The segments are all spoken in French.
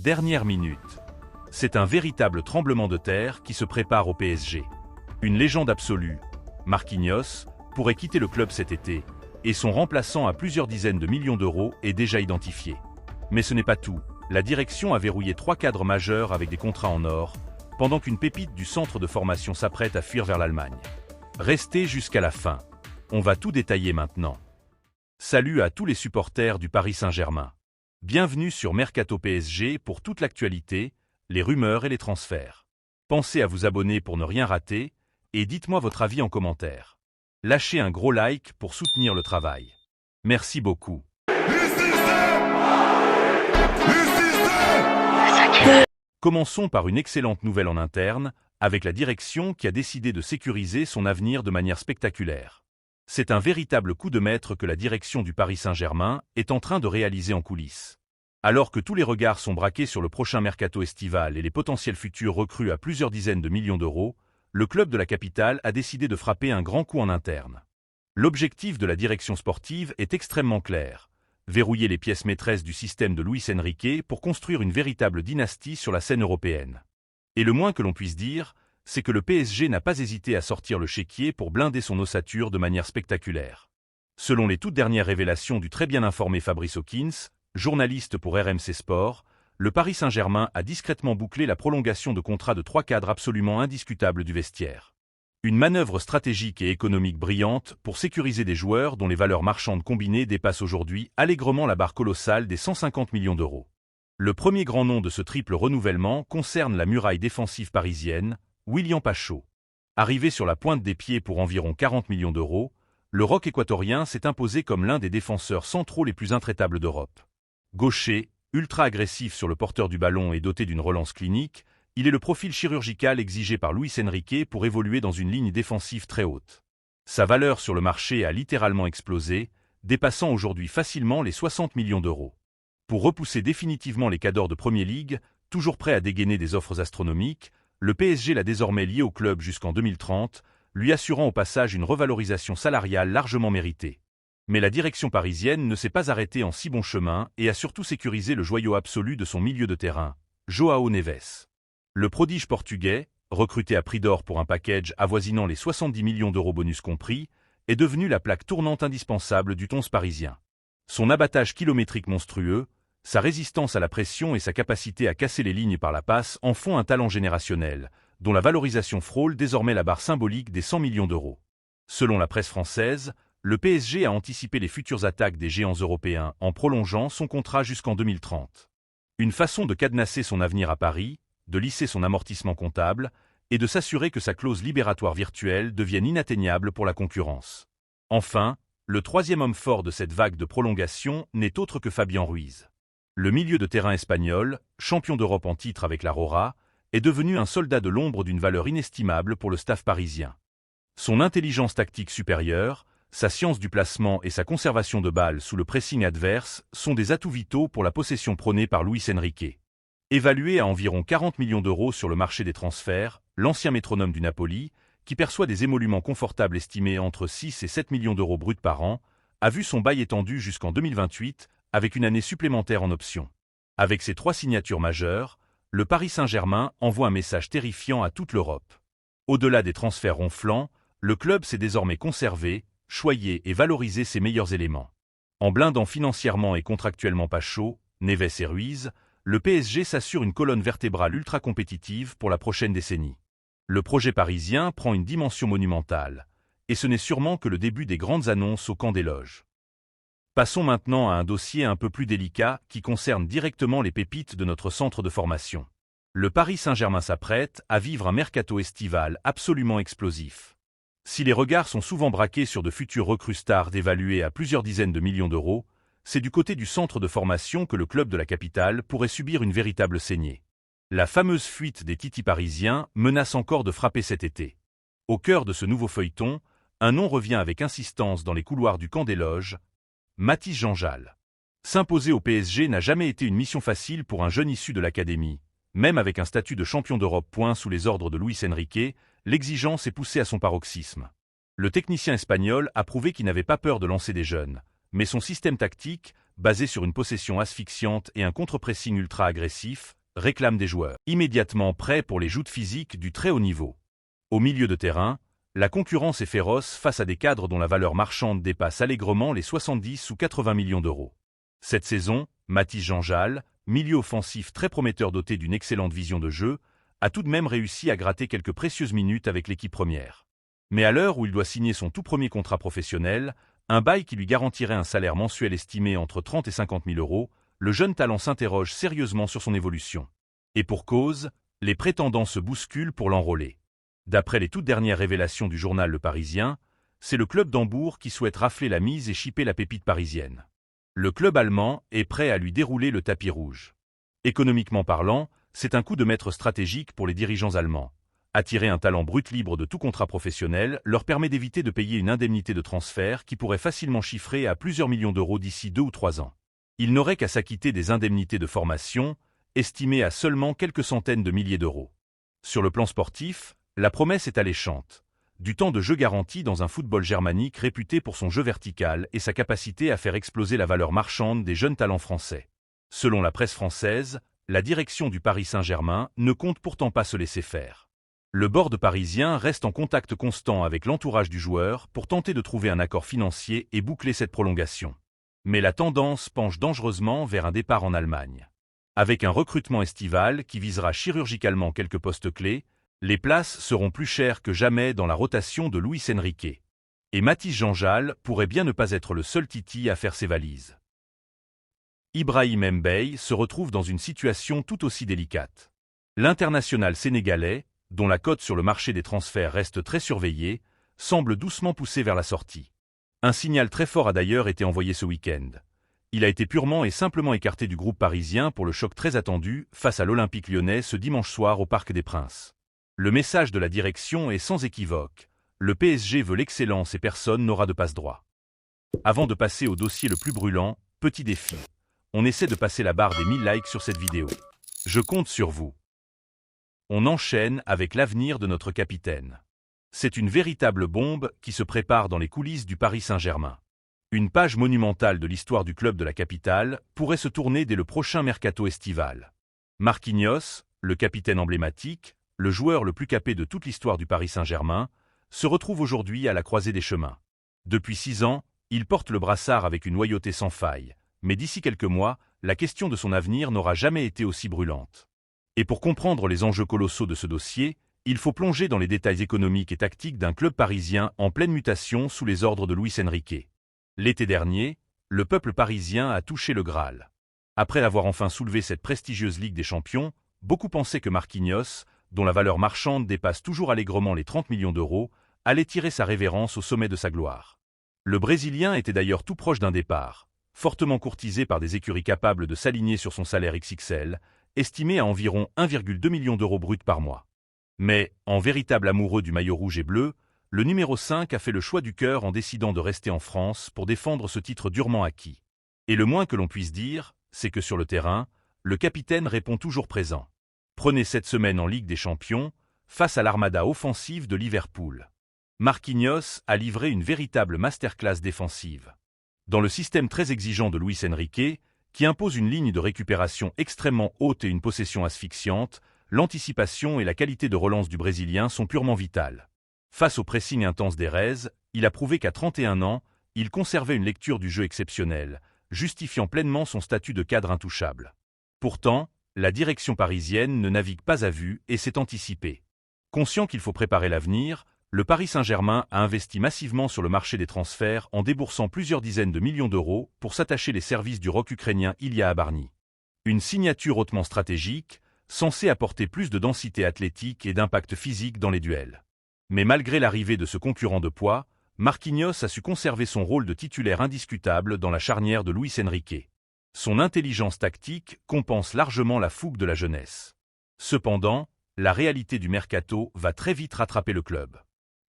dernière minute. C'est un véritable tremblement de terre qui se prépare au PSG. Une légende absolue, Marquinhos, pourrait quitter le club cet été, et son remplaçant à plusieurs dizaines de millions d'euros est déjà identifié. Mais ce n'est pas tout, la direction a verrouillé 3 cadres majeurs avec des contrats en or, pendant qu'une pépite du centre de formation s'apprête à fuir vers l'Allemagne. Restez jusqu'à la fin. On va tout détailler maintenant. Salut à tous les supporters du Paris Saint-Germain. Bienvenue sur Mercato PSG pour toute l'actualité, les rumeurs et les transferts. Pensez à vous abonner pour ne rien rater, et dites-moi votre avis en commentaire. Lâchez un gros like pour soutenir le travail. Merci beaucoup. Commençons par une excellente nouvelle en interne, avec la direction qui a décidé de sécuriser son avenir de manière spectaculaire. C'est un véritable coup de maître que la direction du Paris Saint-Germain est en train de réaliser en coulisses. Alors que tous les regards sont braqués sur le prochain mercato estival et les potentiels futurs recrues à plusieurs dizaines de millions d'euros, le club de la capitale a décidé de frapper un grand coup en interne. L'objectif de la direction sportive est extrêmement clair: verrouiller les pièces maîtresses du système de Luis Enrique pour construire une véritable dynastie sur la scène européenne. Et le moins que l'on puisse dire, c'est que le PSG n'a pas hésité à sortir le chéquier pour blinder son ossature de manière spectaculaire. Selon les toutes dernières révélations du très bien informé Fabrice Hawkins, journaliste pour RMC Sport, le Paris Saint-Germain a discrètement bouclé la prolongation de contrat de 3 cadres absolument indiscutables du vestiaire. Une manœuvre stratégique et économique brillante pour sécuriser des joueurs dont les valeurs marchandes combinées dépassent aujourd'hui allègrement la barre colossale des 150 millions d'euros. Le premier grand nom de ce triple renouvellement concerne la muraille défensive parisienne, William Pacho. Arrivé sur la pointe des pieds pour environ 40 millions d'euros, le roc équatorien s'est imposé comme l'un des défenseurs centraux les plus intraitables d'Europe. Gaucher, ultra agressif sur le porteur du ballon et doté d'une relance clinique, il est le profil chirurgical exigé par Luis Enrique pour évoluer dans une ligne défensive très haute. Sa valeur sur le marché a littéralement explosé, dépassant aujourd'hui facilement les 60 millions d'euros. Pour repousser définitivement les cadors de Premier League, toujours prêts à dégainer des offres astronomiques, le PSG l'a désormais lié au club jusqu'en 2030, lui assurant au passage une revalorisation salariale largement méritée. Mais la direction parisienne ne s'est pas arrêtée en si bon chemin et a surtout sécurisé le joyau absolu de son milieu de terrain, João Neves. Le prodige portugais, recruté à prix d'or pour un package avoisinant les 70 millions d'euros bonus compris, est devenu la plaque tournante indispensable du 11 parisien. Son abattage kilométrique monstrueux, sa résistance à la pression et sa capacité à casser les lignes par la passe en font un talent générationnel, dont la valorisation frôle désormais la barre symbolique des 100 millions d'euros. Selon la presse française, le PSG a anticipé les futures attaques des géants européens en prolongeant son contrat jusqu'en 2030. Une façon de cadenasser son avenir à Paris, de lisser son amortissement comptable et de s'assurer que sa clause libératoire virtuelle devienne inatteignable pour la concurrence. Enfin, le troisième homme fort de cette vague de prolongation n'est autre que Fabián Ruiz. Le milieu de terrain espagnol, champion d'Europe en titre avec la Rora, est devenu un soldat de l'ombre d'une valeur inestimable pour le staff parisien. Son intelligence tactique supérieure, sa science du placement et sa conservation de balles sous le pressing adverse sont des atouts vitaux pour la possession prônée par Luis Enrique. Évalué à environ 40 millions d'euros sur le marché des transferts, l'ancien métronome du Napoli, qui perçoit des émoluments confortables estimés entre 6 et 7 millions d'euros bruts par an, a vu son bail étendu jusqu'en 2028, avec une année supplémentaire en option. Avec ces 3 signatures majeures, le Paris Saint-Germain envoie un message terrifiant à toute l'Europe. Au-delà des transferts ronflants, le club s'est désormais conservé, choyé et valorisé ses meilleurs éléments. En blindant financièrement et contractuellement Pacho, Neves et Ruiz, le PSG s'assure une colonne vertébrale ultra compétitive pour la prochaine décennie. Le projet parisien prend une dimension monumentale, et ce n'est sûrement que le début des grandes annonces au camp des loges. Passons maintenant à un dossier un peu plus délicat qui concerne directement les pépites de notre centre de formation. Le Paris Saint-Germain s'apprête à vivre un mercato estival absolument explosif. Si les regards sont souvent braqués sur de futurs recrues stars évalués à plusieurs dizaines de millions d'euros, c'est du côté du centre de formation que le club de la capitale pourrait subir une véritable saignée. La fameuse fuite des titis parisiens menace encore de frapper cet été. Au cœur de ce nouveau feuilleton, un nom revient avec insistance dans les couloirs du camp des loges, Mathys Janjal. S'imposer au PSG n'a jamais été une mission facile pour un jeune issu de l'académie. Même avec un statut de champion d'Europe sous les ordres de Luis Enrique, l'exigence est poussée à son paroxysme. Le technicien espagnol a prouvé qu'il n'avait pas peur de lancer des jeunes, mais son système tactique, basé sur une possession asphyxiante et un contre-pressing ultra-agressif, réclame des joueurs immédiatement prêts pour les joutes physiques du très haut niveau. Au milieu de terrain, la concurrence est féroce face à des cadres dont la valeur marchande dépasse allègrement les 70 ou 80 millions d'euros. Cette saison, Mathys Janjal, milieu offensif très prometteur doté d'une excellente vision de jeu, a tout de même réussi à gratter quelques précieuses minutes avec l'équipe première. Mais à l'heure où il doit signer son tout premier contrat professionnel, un bail qui lui garantirait un salaire mensuel estimé entre 30 et 50 000 euros, le jeune talent s'interroge sérieusement sur son évolution. Et pour cause, les prétendants se bousculent pour l'enrôler. D'après les toutes dernières révélations du journal Le Parisien, c'est le club d'Hambourg qui souhaite rafler la mise et chipper la pépite parisienne. Le club allemand est prêt à lui dérouler le tapis rouge. Économiquement parlant, c'est un coup de maître stratégique pour les dirigeants allemands. Attirer un talent brut libre de tout contrat professionnel leur permet d'éviter de payer une indemnité de transfert qui pourrait facilement chiffrer à plusieurs millions d'euros d'ici 2 ou 3 ans. Il n'aurait qu'à s'acquitter des indemnités de formation, estimées à seulement quelques centaines de milliers d'euros. Sur le plan sportif, la promesse est alléchante. Du temps de jeu garanti dans un football germanique réputé pour son jeu vertical et sa capacité à faire exploser la valeur marchande des jeunes talents français. Selon la presse française, la direction du Paris Saint-Germain ne compte pourtant pas se laisser faire. Le board parisien reste en contact constant avec l'entourage du joueur pour tenter de trouver un accord financier et boucler cette prolongation. Mais la tendance penche dangereusement vers un départ en Allemagne. Avec un recrutement estival qui visera chirurgicalement quelques postes clés, les places seront plus chères que jamais dans la rotation de Luis Enrique. Et Mathys Janjal pourrait bien ne pas être le seul Titi à faire ses valises. Ibrahim Mbaye se retrouve dans une situation tout aussi délicate. L'international sénégalais, dont la cote sur le marché des transferts reste très surveillée, semble doucement poussé vers la sortie. Un signal très fort a d'ailleurs été envoyé ce week-end. Il a été purement et simplement écarté du groupe parisien pour le choc très attendu face à l'Olympique lyonnais ce dimanche soir au Parc des Princes. Le message de la direction est sans équivoque. Le PSG veut l'excellence et personne n'aura de passe-droit. Avant de passer au dossier le plus brûlant, petit défi. On essaie de passer la barre des 1000 likes sur cette vidéo. Je compte sur vous. On enchaîne avec l'avenir de notre capitaine. C'est une véritable bombe qui se prépare dans les coulisses du Paris Saint-Germain. Une page monumentale de l'histoire du club de la capitale pourrait se tourner dès le prochain mercato estival. Marquinhos, le capitaine emblématique, le joueur le plus capé de toute l'histoire du Paris Saint-Germain, se retrouve aujourd'hui à la croisée des chemins. Depuis 6 ans, il porte le brassard avec une loyauté sans faille, mais d'ici quelques mois, la question de son avenir n'aura jamais été aussi brûlante. Et pour comprendre les enjeux colossaux de ce dossier, il faut plonger dans les détails économiques et tactiques d'un club parisien en pleine mutation sous les ordres de Luis Enrique. L'été dernier, le peuple parisien a touché le Graal. Après avoir enfin soulevé cette prestigieuse Ligue des Champions, beaucoup pensaient que Marquinhos, dont la valeur marchande dépasse toujours allègrement les 30 millions d'euros, allait tirer sa révérence au sommet de sa gloire. Le Brésilien était d'ailleurs tout proche d'un départ, fortement courtisé par des écuries capables de s'aligner sur son salaire XXL, estimé à environ 1,2 million d'euros bruts par mois. Mais, en véritable amoureux du maillot rouge et bleu, le numéro 5 a fait le choix du cœur en décidant de rester en France pour défendre ce titre durement acquis. Et le moins que l'on puisse dire, c'est que sur le terrain, le capitaine répond toujours présent. Prenez cette semaine en Ligue des Champions, face à l'armada offensive de Liverpool. Marquinhos a livré une véritable masterclass défensive. Dans le système très exigeant de Luis Enrique, qui impose une ligne de récupération extrêmement haute et une possession asphyxiante, l'anticipation et la qualité de relance du Brésilien sont purement vitales. Face au pressing intense d'Erez, il a prouvé qu'à 31 ans, il conservait une lecture du jeu exceptionnelle, justifiant pleinement son statut de cadre intouchable. Pourtant, la direction parisienne ne navigue pas à vue et s'est anticipée. Conscient qu'il faut préparer l'avenir, le Paris Saint-Germain a investi massivement sur le marché des transferts en déboursant plusieurs dizaines de millions d'euros pour s'attacher les services du rock ukrainien Ilya Abarny. Une signature hautement stratégique, censée apporter plus de densité athlétique et d'impact physique dans les duels. Mais malgré l'arrivée de ce concurrent de poids, Marquinhos a su conserver son rôle de titulaire indiscutable dans la charnière de Luis Enrique. Son intelligence tactique compense largement la fougue de la jeunesse. Cependant, la réalité du mercato va très vite rattraper le club.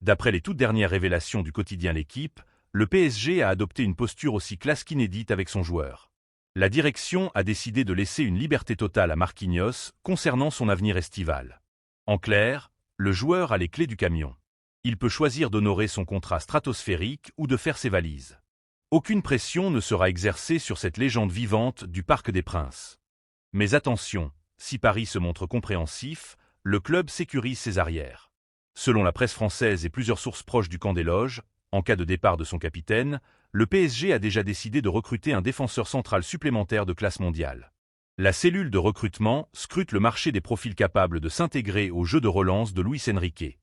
D'après les toutes dernières révélations du quotidien L'Équipe, le PSG a adopté une posture aussi classe qu'inédite avec son joueur. La direction a décidé de laisser une liberté totale à Marquinhos concernant son avenir estival. En clair, le joueur a les clés du camion. Il peut choisir d'honorer son contrat stratosphérique ou de faire ses valises. Aucune pression ne sera exercée sur cette légende vivante du Parc des Princes. Mais attention, Si Paris se montre compréhensif, le club sécurise ses arrières. Selon la presse française et plusieurs sources proches du camp des loges, en cas de départ de son capitaine, le PSG a déjà décidé de recruter un défenseur central supplémentaire de classe mondiale. La cellule de recrutement scrute le marché des profils capables de s'intégrer au jeu de relance de Luis Enrique.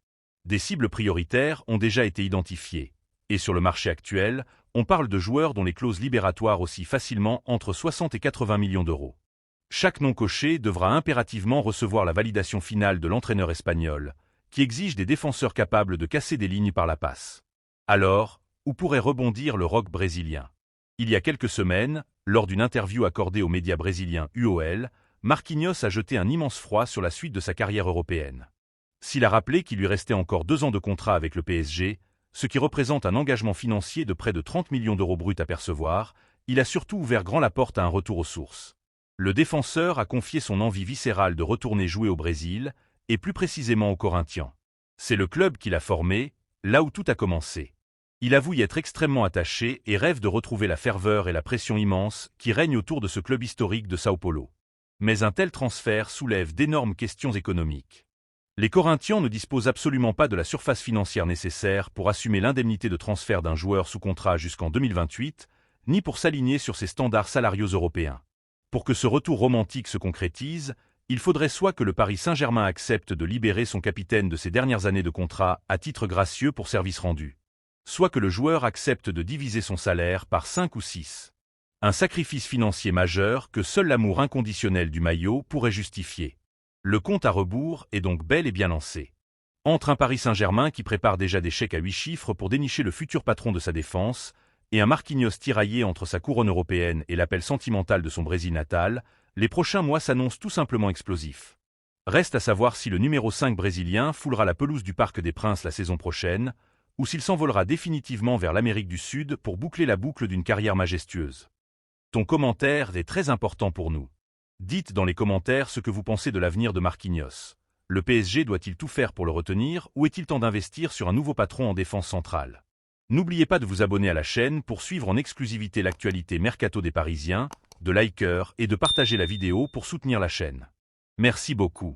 Des cibles prioritaires ont déjà été identifiées, et sur le marché actuel, on parle de joueurs dont les clauses libératoires oscillent facilement entre 60 et 80 millions d'euros. Chaque nom coché devra impérativement recevoir la validation finale de l'entraîneur espagnol, qui exige des défenseurs capables de casser des lignes par la passe. Alors, où pourrait rebondir le roc brésilien? Il y a quelques semaines, lors d'une interview accordée aux médias brésiliens UOL, Marquinhos a jeté un immense froid sur la suite de sa carrière européenne. S'il a rappelé qu'il lui restait encore 2 ans de contrat avec le PSG, ce qui représente un engagement financier de près de 30 millions d'euros bruts à percevoir, il a surtout ouvert grand la porte à un retour aux sources. Le défenseur a confié son envie viscérale de retourner jouer au Brésil, et plus précisément au Corinthians. C'est le club qui l'a formé, là où tout a commencé. Il avoue y être extrêmement attaché et rêve de retrouver la ferveur et la pression immense qui règnent autour de ce club historique de Sao Paulo. Mais un tel transfert soulève d'énormes questions économiques. Les Corinthians ne disposent absolument pas de la surface financière nécessaire pour assumer l'indemnité de transfert d'un joueur sous contrat jusqu'en 2028, ni pour s'aligner sur ses standards salariaux européens. Pour que ce retour romantique se concrétise, il faudrait soit que le Paris Saint-Germain accepte de libérer son capitaine de ses dernières années de contrat à titre gracieux pour service rendu, soit que le joueur accepte de diviser son salaire par 5 ou 6. Un sacrifice financier majeur que seul l'amour inconditionnel du maillot pourrait justifier. Le compte à rebours est donc bel et bien lancé. Entre un Paris Saint-Germain qui prépare déjà des chèques à 8 chiffres pour dénicher le futur patron de sa défense, et un Marquinhos tiraillé entre sa couronne européenne et l'appel sentimental de son Brésil natal, les prochains mois s'annoncent tout simplement explosifs. Reste à savoir si le numéro 5 brésilien foulera la pelouse du Parc des Princes la saison prochaine, ou s'il s'envolera définitivement vers l'Amérique du Sud pour boucler la boucle d'une carrière majestueuse. Ton commentaire est très important pour nous. Dites dans les commentaires ce que vous pensez de l'avenir de Marquinhos. Le PSG doit-il tout faire pour le retenir ou est-il temps d'investir sur un nouveau patron en défense centrale? N'oubliez pas de vous abonner à la chaîne pour suivre en exclusivité l'actualité mercato des Parisiens, de liker et de partager la vidéo pour soutenir la chaîne. Merci beaucoup.